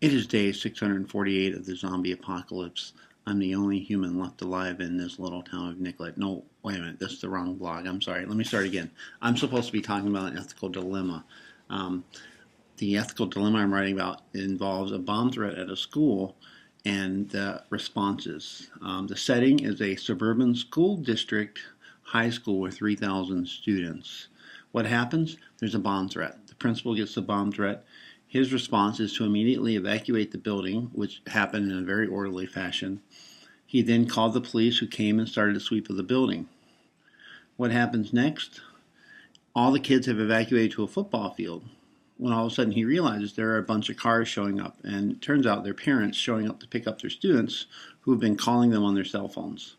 It is day 648 of the zombie apocalypse. I'm the only human left alive in this little town of Nicollet. No, wait a minute, that's the wrong blog. I'm sorry. Let me start again. I'm supposed to be talking about an ethical dilemma. Um, the ethical dilemma I'm writing about involves a bomb threat at a school and the responses. The setting is a suburban school district high school with 3,000 students. What happens? There's a bomb threat. The principal gets the bomb threat. His response is to immediately evacuate the building, which happened in a very orderly fashion. He then called the police, who came and started a sweep of the building. What happens next? All the kids have evacuated to a football field. When all of a sudden he realizes there are a bunch of cars showing up, and it turns out they're parents showing up to pick up their students who have been calling them on their cell phones.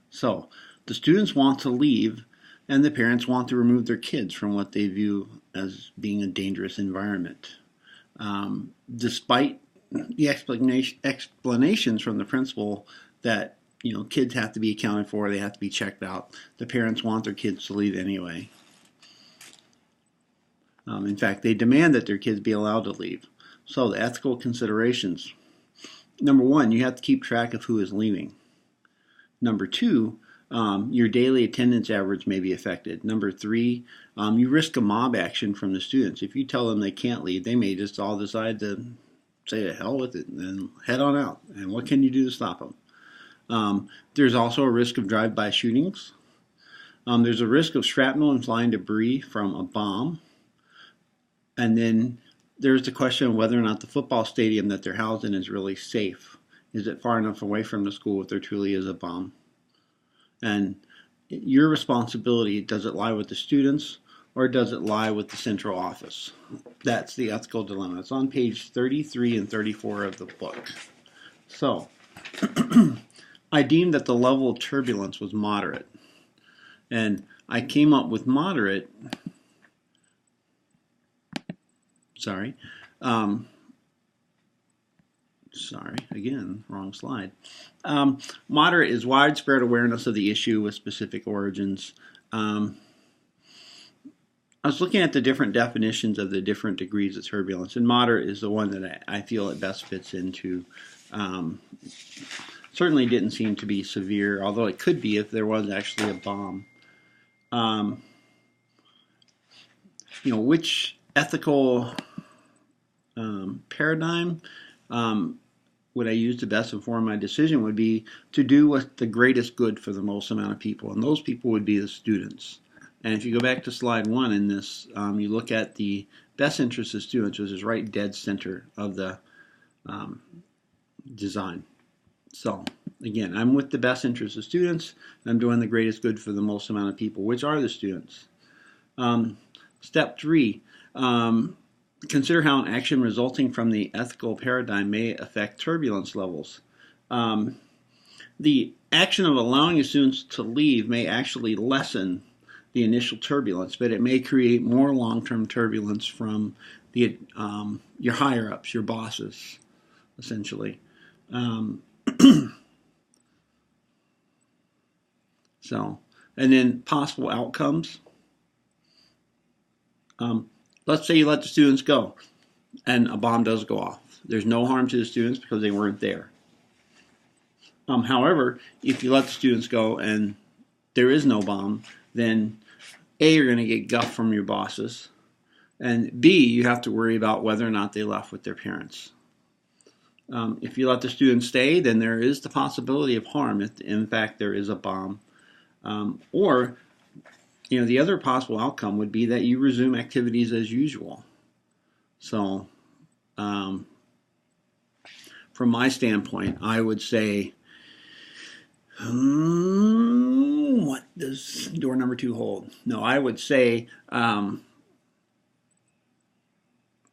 So the students want to leave, and the parents want to remove their kids from what they view as being a dangerous environment. Despite the explanations from the principal that kids have to be accounted for, they have to be checked out, the parents want their kids to leave anyway. In fact, they demand that their kids be allowed to leave. So the ethical considerations. Number one, you have to keep track of who is leaving. Number two, your daily attendance average may be affected. Number three, you risk a mob action from the students. If you tell them they can't leave, they may just all decide to say to hell with it and head on out. And what can you do to stop them? There's also a risk of drive-by shootings. There's a risk of shrapnel and flying debris from a bomb. And then there's the question of whether or not the football stadium that they're housed in is really safe. Is it far enough away from the school if there truly is a bomb? And your responsibility, does it lie with the students or does it lie with the central office? That's the ethical dilemma. It's on page 33 and 34 of the book. So, I deemed that the level of turbulence was moderate. And I came up with moderate, sorry, again, wrong slide. Moderate is widespread awareness of the issue with specific origins. I was looking at the different definitions of the different degrees of turbulence, and moderate is the one that I feel it best fits into. Certainly didn't seem to be severe, although it could be if there was actually a bomb. Which ethical paradigm would I use to best inform my decision would be to do what's the greatest good for the most amount of people, and those people would be the students. And if you go back to slide one in this, you look at the best interest of students, which is right dead center of the design. So again, I'm with the best interest of students, and I'm doing the greatest good for the most amount of people, which are the students. Step three, consider how an action resulting from the ethical paradigm may affect turbulence levels. The action of allowing the students to leave may actually lessen the initial turbulence, but it may create more long-term turbulence from the your higher-ups, your bosses, essentially. So, and then possible outcomes. Let's say you let the students go and a bomb does go off. There's no harm to the students because they weren't there. However, if you let the students go and there is no bomb, then A, you're going to get guff from your bosses, and B, you have to worry about whether or not they left with their parents. If you let the students stay, then there is the possibility of harm if, in fact, there is a bomb. Or the other possible outcome would be that you resume activities as usual. So, from my standpoint, I would say, what does door number 2 hold? No, I would say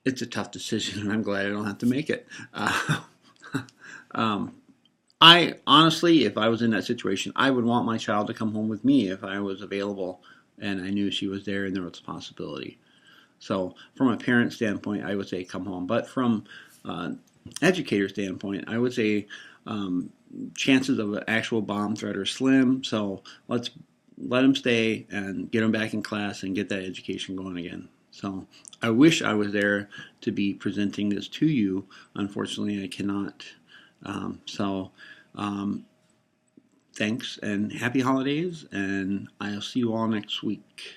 it's a tough decision, and I'm glad I don't have to make it. I honestly, if I was in that situation, I would want my child to come home with me if I was available and I knew she was there and there was a possibility. So from a parent standpoint, I would say come home. But from educator standpoint, I would say chances of an actual bomb threat are slim. So let's let them stay and get them back in class and get that education going again. So I wish I was there to be presenting this to you. Unfortunately, I cannot. So thanks and happy holidays, and I'll see you all next week.